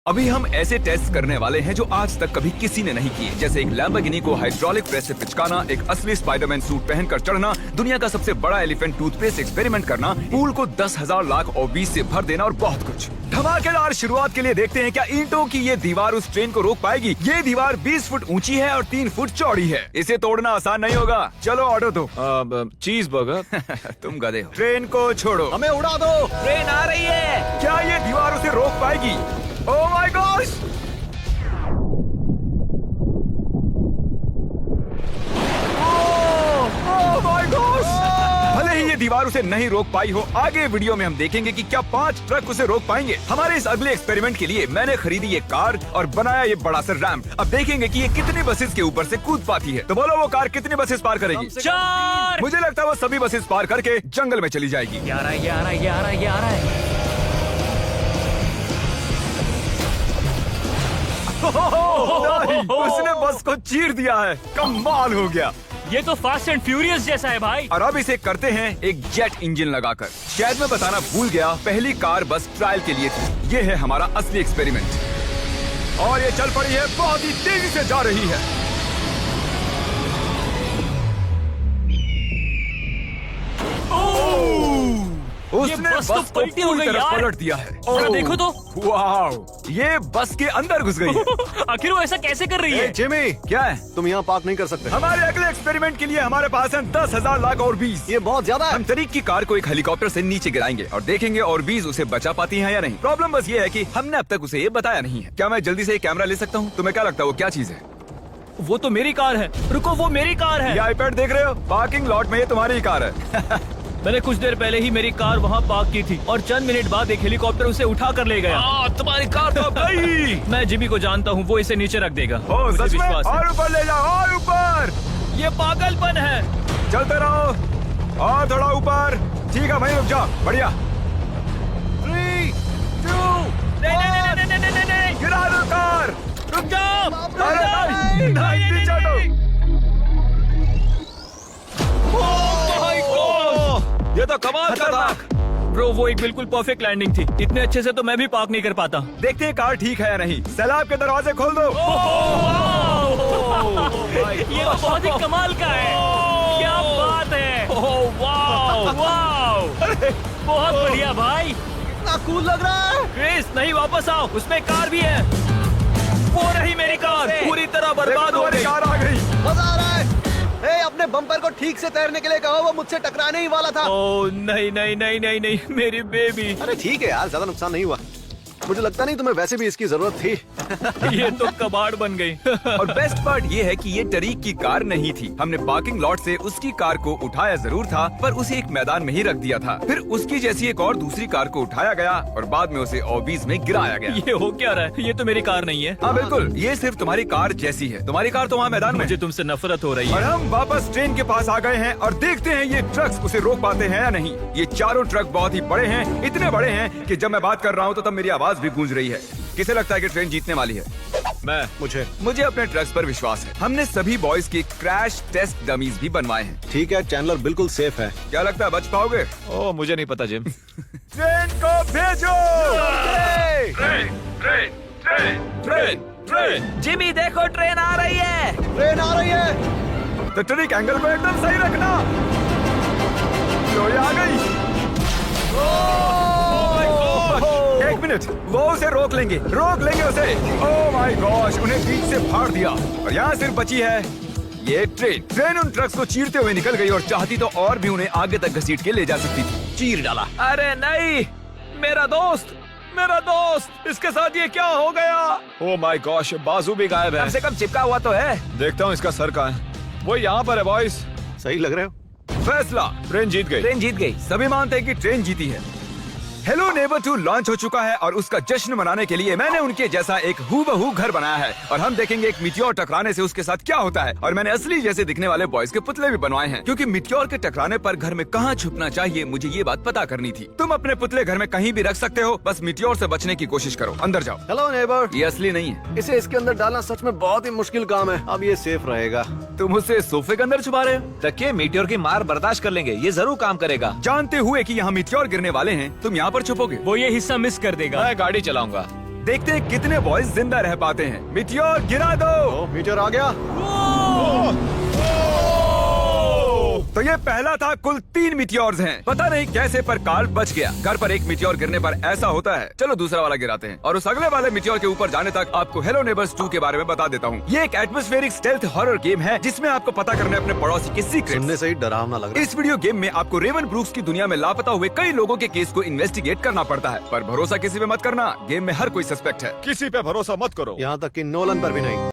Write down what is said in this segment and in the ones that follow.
अभी हम ऐसे टेस्ट करने वाले हैं जो आज तक कभी किसी ने नहीं किए, जैसे एक लैम्बोर्गिनी को हाइड्रोलिक प्रेस से पिचकाना, एक असली स्पाइडरमैन सूट पहनकर चढ़ना, दुनिया का सबसे बड़ा एलिफेंट टूथपेस्ट एक्सपेरिमेंट करना, पूल को 10,000 लाख OBs से भर देना और बहुत कुछ। धमाकेदार शुरुआत के लिए देखते हैं क्या ईंटों की ये दीवार उस ट्रेन को रोक पाएगी। ये दीवार 20 फुट ऊंची है और 3 फुट चौड़ी है। इसे तोड़ना आसान नहीं होगा। चलो ऑर्डर दो। चीज बर्गर। तुम गधे हो। ट्रेन को छोड़ो, हमें उड़ा दो। ट्रेन आ रही है। क्या ये दीवार उसे रोक पाएगी? ओह my gosh! Oh my gosh! भले ही ये दीवार उसे नहीं रोक पाई हो, आगे वीडियो में हम देखेंगे कि क्या 5 ट्रक उसे रोक पाएंगे। हमारे इस अगले एक्सपेरिमेंट के लिए मैंने खरीदी ये कार और बनाया ये बड़ा सा रैंप। अब देखेंगे कि ये कितनी बसेस के ऊपर से कूद पाती है। तो बोलो वो कार कितनी बसेस पार करेगी? 4। मुझे लगता है वो सभी बसेस पार करके जंगल में चली जाएगी। ये आ रहा है, ये आ रहा है, ये आ रहा है, ये आ रहा है। उसने बस को चीर दिया है। कमाल हो गया। ये तो फास्ट एंड फ्यूरियस जैसा है भाई। और अब इसे करते हैं एक जेट इंजन लगाकर। शायद मैं बताना भूल गया, पहली कार बस ट्रायल के लिए थी। ये है हमारा असली एक्सपेरिमेंट और ये चल पड़ी है, बहुत ही तेजी से जा रही है। उसने बस तो बस को पलटी हो पूरी गई तरह यार। पलट दिया है। जरा देखो तो। वाह, ये बस के अंदर घुस गई है। आखिर वो ऐसा कैसे कर रही है? जिमी, क्या है? तुम यहाँ पार्क नहीं कर सकते। हमारे अगले एक्सपेरिमेंट के लिए हमारे पास है 10,000 लाख OBs। ये बहुत ज्यादा है। हम तरीक की कार को एक हेलीकॉप्टर से नीचे गिराएंगे और देखेंगे OBs उसे बचा पाती हैं या नहीं। प्रॉब्लम बस ये है कि हमने अब तक उसे ये बताया नहीं है। क्या मैं जल्दी से कैमरा ले सकता हूँ? तुम्हें क्या लगता है वो क्या चीज है? वो तो मेरी कार है। रुको, वो मेरी कार है। ये आईपैड देख रहे हो? पार्किंग लॉट में ये तुम्हारी कार है। मैंने कुछ देर पहले ही मेरी कार वहाँ पार्क की थी और चंद मिनट बाद एक हेलीकॉप्टर उसे उठा कर ले गया। तुम्हारी कार तो गई। मैं जिमी को जानता हूँ, वो इसे नीचे रख देगा। ओ, मुझे सच में? विश्वास है। और ऊपर ले जाओ, और ऊपर। ये पागलपन है। चलते रहो और थोड़ा ऊपर। ठीक है भाई, रुक जाओ। बढ़िया। 3, 2, नहीं, गिरा दो कार। रुक जाओ। अरे नहीं, नीचे हटो। ये तो कमाल का था। ब्रो, वो एक बिल्कुल परफेक्ट लैंडिंग थी। इतने अच्छे से तो मैं भी पार्क नहीं कर पाता। देखते हैं कार ठीक है या नहीं। सैलाब के दरवाजे खोल दो। ये तो बहुत ही कमाल का है। क्या बात है। वाव, वाव। बहुत बढ़िया भाई। इतना कूल लग रहा है। क्रिस, नहीं, वापस आओ, उसमें कार भी है। वो रही मेरी कार, पूरी तरह बर्बाद हो गई। कार आ गई। मजा आ रहा है। अपने बम्पर को ठीक से तैरने के लिए कहो, वो मुझसे टकराने ही वाला था। ओह नहीं नहीं नहीं नहीं नहीं, मेरी बेबी। अरे ठीक है यार, ज्यादा नुकसान नहीं हुआ। मुझे लगता नहीं तुम्हें वैसे भी इसकी जरूरत थी। ये तो कबाड़ बन गई। और बेस्ट पार्ट ये है कि ये तरीक की कार नहीं थी। हमने पार्किंग लॉट से उसकी कार को उठाया जरूर था, पर उसे एक मैदान में ही रख दिया था। फिर उसकी जैसी एक और दूसरी कार को उठाया गया और बाद में उसे OBs में गिराया गया। ये हो क्या रहा है? ये तो मेरी कार नहीं है। हाँ बिल्कुल, ये सिर्फ तुम्हारी कार जैसी है। तुम्हारी कार तो वहाँ मैदान में। मुझे तुमसे नफरत हो रही और है। हम वापस ट्रेन के पास आ गए हैं और देखते हैं ये ट्रक्स उसे रोक पाते हैं या नहीं। ये चारों ट्रक बहुत ही बड़े हैं, इतने बड़े हैं कि जब मैं बात कर रहा हूँ तो तब मेरी आवाज भी गूंज रही है। किसे लगता है कि ट्रेन जीतने वाली है? मुझे अपने ट्रक्स पर विश्वास है। हमने सभी बॉयज के क्रैश टेस्ट डमीज भी बनवाए हैं। ठीक है, चैंडलर बिल्कुल सेफ है। क्या लगता है बच पाओगे? ओह, मुझे नहीं पता जिम। ट्रेन को भेजो। ट्रेन। जिमी देखो, ट्रेन आ रही है। ट्रेन आ रही है। तो ट्रिक एंगल को एकदम सही रखना। लो, ये आ गई। एक मिनट, वो उसे रोक लेंगे उसे। ओह माय गॉश, उन्हें बीच से फाड़ दिया और यहाँ सिर्फ बची है ये ट्रेन उन ट्रक्स को चीरते हुए निकल गई और चाहती तो और भी उन्हें आगे तक घसीट के ले जा सकती थी। चीर डाला। अरे नहीं, मेरा दोस्त, इसके साथ ये क्या हो गया? ओह माय गॉश, बाजू भी गायब है। कम से कम चिपका हुआ तो है। देखता हूँ इसका सर कहाँ है। वो यहाँ पर है बॉयज। सही लग रहे हो। फैसला, ट्रेन जीत गई। सभी मानते हैं कि ट्रेन जीती है। हेलो नेबर 2 लॉन्च हो चुका है और उसका जश्न मनाने के लिए मैंने उनके जैसा एक हूबहू घर बनाया है और हम देखेंगे एक मिट्योर टकराने से उसके साथ क्या होता है। और मैंने असली जैसे दिखने वाले बॉयज के पुतले भी बनवाए हैं, क्योंकि मिट्योर के टकराने पर घर में कहाँ छुपना चाहिए मुझे ये बात पता करनी थी। तुम अपने पुतले घर में कहीं भी रख सकते हो, बस मिट्योर से बचने की कोशिश करो। अंदर जाओ। Hello neighbour. ये असली नहीं है। इसे इसके अंदर डालना सच में बहुत ही मुश्किल काम है। अब ये सेफ रहेगा। तुम उसे सोफे के अंदर छुपा रहे हो? रखिए, मीटियोर की मार बर्दाश्त कर लेंगे, ये जरूर काम करेगा। जानते हुए कि यहाँ मिट्योर गिरने वाले हैं, तुम यहाँ पर छुपोगे? वो ये हिस्सा मिस कर देगा। मैं गाड़ी चलाऊंगा। देखते हैं कितने बॉयज जिंदा रह पाते हैं। मिटियोर गिरा दो। ओ मीटर आ गया। तो ये पहला था, कुल 3 मिटियोर्स हैं। पता नहीं कैसे पर कार्ल बच गया। घर पर एक मिटियोर गिरने पर ऐसा होता है। चलो दूसरा वाला गिराते हैं और उस अगले वाले मिटियोर के ऊपर जाने तक आपको हेलो नेबर्स 2 के बारे में बता देता हूँ। ये एक एटमॉस्फेरिक स्टेल्थ हॉरर गेम है जिसमें आपको पता करना है अपने पड़ोसी के सीक्रेट्स। सुनने से ही डरावना लग रहा है। इस वीडियो गेम में आपको रेवन ब्रूक्स की दुनिया में लापता हुए कई लोगों के केस को इन्वेस्टिगेट करना पड़ता है, पर भरोसा किसी पे मत करना। गेम में हर कोई सस्पेक्ट है। किसी पे भरोसा मत करो। यहाँ तक कि नोलन पर भी नहीं।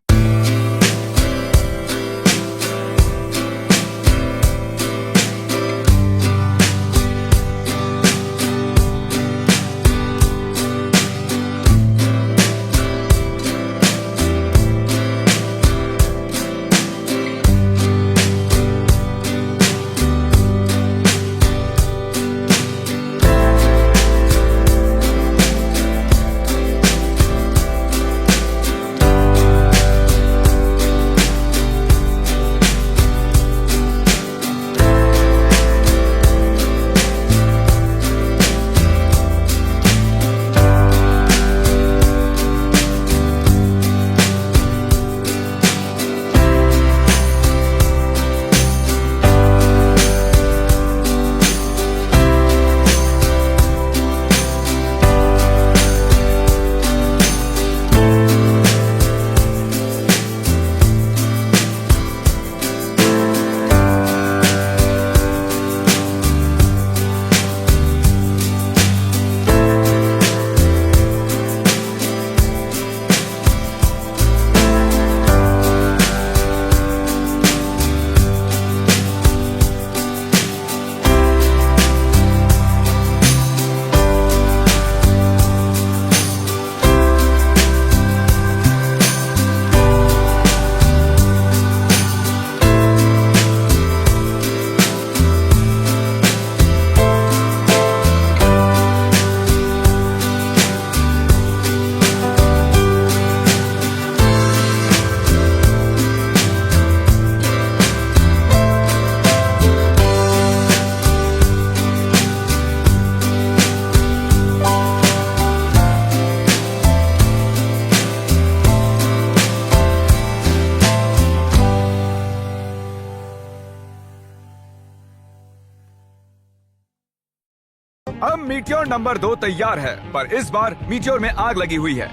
अब मीटियोर नंबर 2 तैयार है, पर इस बार मीटियोर में आग लगी हुई है।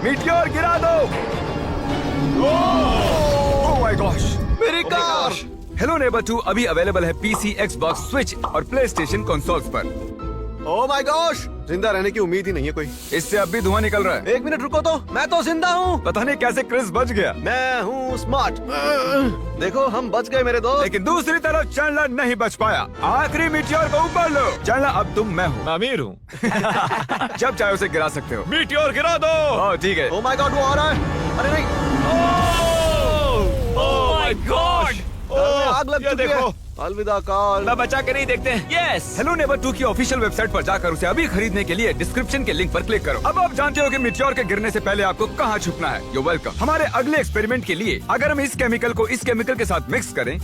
मीटियोर गिरा दो। ओह माय गॉश, मेरी कार। हेलो नेबर 2 अभी अवेलेबल है पीसी, एक्सबॉक्स, स्विच और प्ले स्टेशन कंसोल्स पर। ओह माय गॉश, जिंदा रहने की उम्मीद ही नहीं है कोई। इससे अब भी धुआं निकल रहा है। 1 मिनट रुको तो, मैं तो जिंदा हूँ। पता नहीं कैसे क्रिस बच गया, मैं हूँ स्मार्ट। देखो हम बच गए मेरे दोस्त। लेकिन दूसरी तरफ चैंडलर नहीं बच पाया। आखिरी मीटियोर को ऊपर लो। चैंडलर अब तुम मैं हूँ। मैं अमीर हूँ। जब चाहे उसे गिरा सकते हो। मीटियोर गिरा दो। ओह ठीक है। ओह माय गॉड, वो आ रहा है। अरे नहीं, ओह माय गॉड, घर में आग लग ये चुकी है। देखो। अलविदा कार्ल। मैं बचा के नहीं देखते हैं। यस। हेलो नेबर 2 की ऑफिशियल वेबसाइट पर जाकर उसे अभी खरीदने के लिए डिस्क्रिप्शन के लिंक पर क्लिक करो। अब आप जानते हो कि मीटियोर के गिरने से पहले आपको कहाँ छुपना है। You welcome. हमारे अगले एक्सपेरिमेंट के लिए अगर हम इस केमिकल को इस केमिकल के साथ मिक्स करें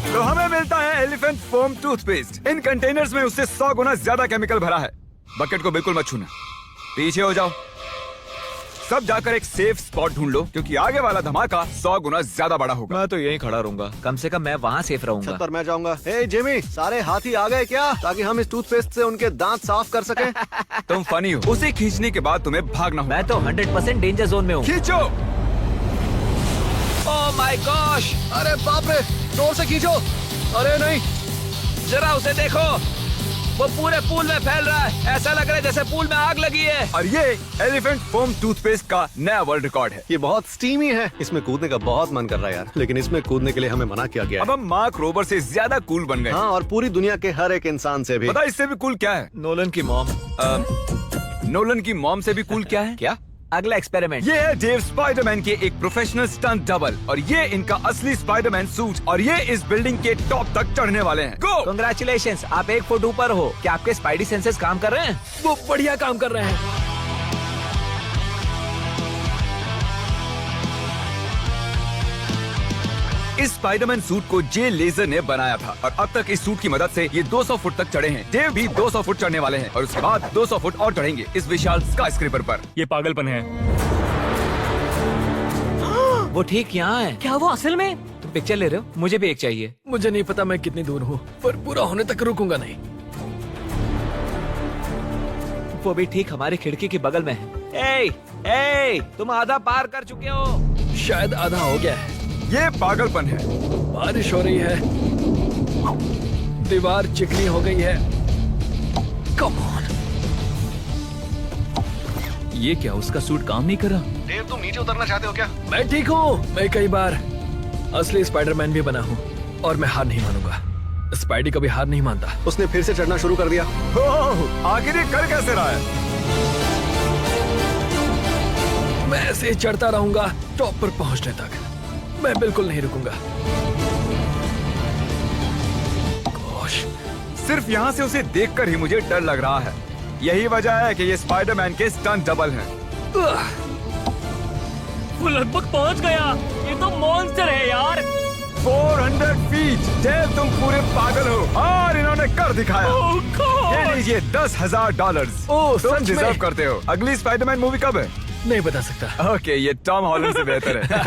तो हमें मिलता है एलिफेंट फोम टूथपेस्ट। इन कंटेनर्स में उससे 100 गुना ज्यादा केमिकल भरा है। बकेट को बिल्कुल मत छूना, पीछे हो जाओ। सब जाकर एक सेफ स्पॉट ढूंढ लो, क्योंकि आगे वाला धमाका 100 गुना ज्यादा बड़ा होगा। मैं तो यहीं खड़ा रहूंगा। कम से कम मैं वहाँ सेफ छत रहूंगा। पर मैं जाऊंगा। हे जिमी, सारे हाथी आ गए क्या, ताकि हम इस टूथपेस्ट से उनके दांत साफ कर सकें? तुम फनी हो। उसे खींचने के बाद तुम्हें भागना होगा। मैं तो 100% डेंजर जोन में हूँ। खींचो। ओह माय गॉश, अरे बाप रे, जोर से खींचो। अरे नहीं, जरा उसे देखो, वो पूरे पूल में फैल रहा है। ऐसा लग रहा है जैसे पूल में आग लगी है। और ये एलिफेंट फोम टूथपेस्ट का नया वर्ल्ड रिकॉर्ड है। ये बहुत स्टीमी है। इसमें कूदने का बहुत मन कर रहा है यार, लेकिन इसमें कूदने के लिए हमें मना किया गया अब है। हम मार्क रोबर से ज्यादा कूल बन गए। हाँ, और पूरी दुनिया के हर एक इंसान से भी। पता है इससे भी कूल क्या है? नोलन की मॉम। नोलन की मॉम से भी कूल क्या है? क्या? अगला एक्सपेरिमेंट। ये है डेव स्पाइडरमैन के एक प्रोफेशनल स्टंट डबल, और ये इनका असली स्पाइडरमैन सूट, और ये इस बिल्डिंग के टॉप तक चढ़ने वाले हैं। गो! कांग्रेचुलेशंस, आप 1 फुट ऊपर हो। क्या आपके स्पाइडी सेंसेस काम कर रहे हैं? वो बढ़िया काम कर रहे हैं। इस स्पाइडरमैन सूट को जे लेजर ने बनाया था और अब तक इस सूट की मदद से ये 200 फुट तक चढ़े हैं। डेव भी 200 फुट चढ़ने वाले हैं और उसके बाद 200 फुट और चढ़ेंगे इस विशाल स्काईस्क्रेपर पर। ये पागलपन है। वो ठीक यहाँ है। क्या वो असल में? तुम पिक्चर ले रहे हो? मुझे भी एक चाहिए। मुझे नहीं पता मैं कितनी दूर हूँ, पर पूरा होने तक रुकूंगा नहीं। वो भी ठीक हमारी खिड़की के बगल में है। ए, तुम आधा पार कर चुके हो। शायद आधा हो गया है। ये पागलपन है। बारिश हो रही है, दीवार चिकनी हो गई है। Come on. ये क्या उसका सूट काम नहीं कर रहा? देव, तुम नीचे उतरना चाहते हो क्या? मैं ठीक हूँ। मैं कई बार असली स्पाइडरमैन भी बना हूँ और मैं हार नहीं मानूंगा। स्पाइडी कभी हार नहीं मानता। उसने फिर से चढ़ना शुरू कर दिया। ओह, आखिर ये कर कैसे रहा है? मैं ऐसे ही चढ़ता रहूंगा टॉप पर पहुंचने तक। मैं बिल्कुल नहीं रुकूंगा। गोश, सिर्फ यहाँ से उसे देखकर ही मुझे डर लग रहा है। यही वजह है कि ये स्पाइडरमैन के स्टंट डबल हैं। वो लगभग पहुंच गया। ये तो मॉन्स्टर है यार। 400 फीट। डेव, तुम पूरे पागल हो और इन्होंने कर दिखाया। Oh, God! ये लीजिए $10,000। ओह, तुम सच में? डिजर्व करते हो। अगली स्पाइडरमैन मूवी कब है? नहीं बता सकता। ओके, ये टॉम हॉलैंड से बेहतर है।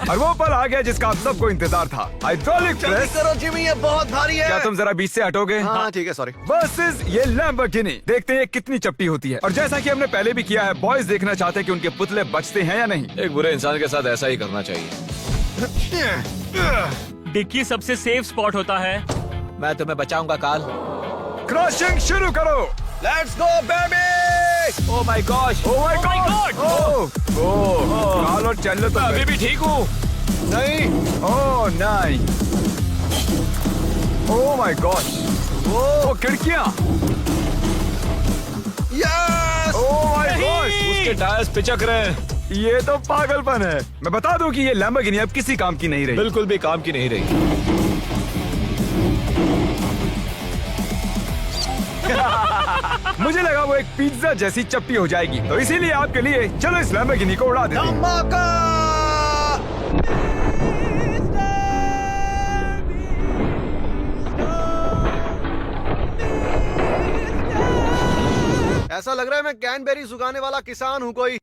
और वो पल आ गया जिसका आप सबको इंतजार था। Hydraulic press. करो जिमी, ये बहुत भारी है। क्या तुम जरा बीच से हटोगे? हाँ ठीक है, सॉरी। वर्सेस ये लैम्बोर्गिनी। देखते हैं ये कितनी चपटी होती है। और जैसा कि हमने पहले भी किया है, बॉयज देखना चाहते हैं कि उनके पुतले बचते हैं या नहीं। एक बुरे इंसान के साथ ऐसा ही करना चाहिए। डिक्की सबसे सेफ स्पॉट होता है। मैं तुम्हें बचाऊंगा काल। क्रशिंग शुरू करो। Let's go baby. Oh my gosh. Oh my my God. God! ओह, काल और चैंडलर तो अभी भी ठीक हूँ। नहीं। ओह नहीं। ओह माय गॉश। ओह, खिड़कियां। यस! Oh my gosh. उसके टायर्स पिचक रहे हैं। ये तो पागलपन है। मैं बता दूं कि ये लैम्बोर्गिनी अब किसी काम की नहीं रही। बिल्कुल भी काम की नहीं रही। मुझे लगा वो एक पिज्जा जैसी चपटी हो जाएगी, तो इसीलिए आपके लिए चलो इस लैम्बोर्गिनी को उड़ा देते हैं। धमाका! ऐसा लग रहा है मैं कैनबेरी सुखाने वाला किसान हूँ कोई।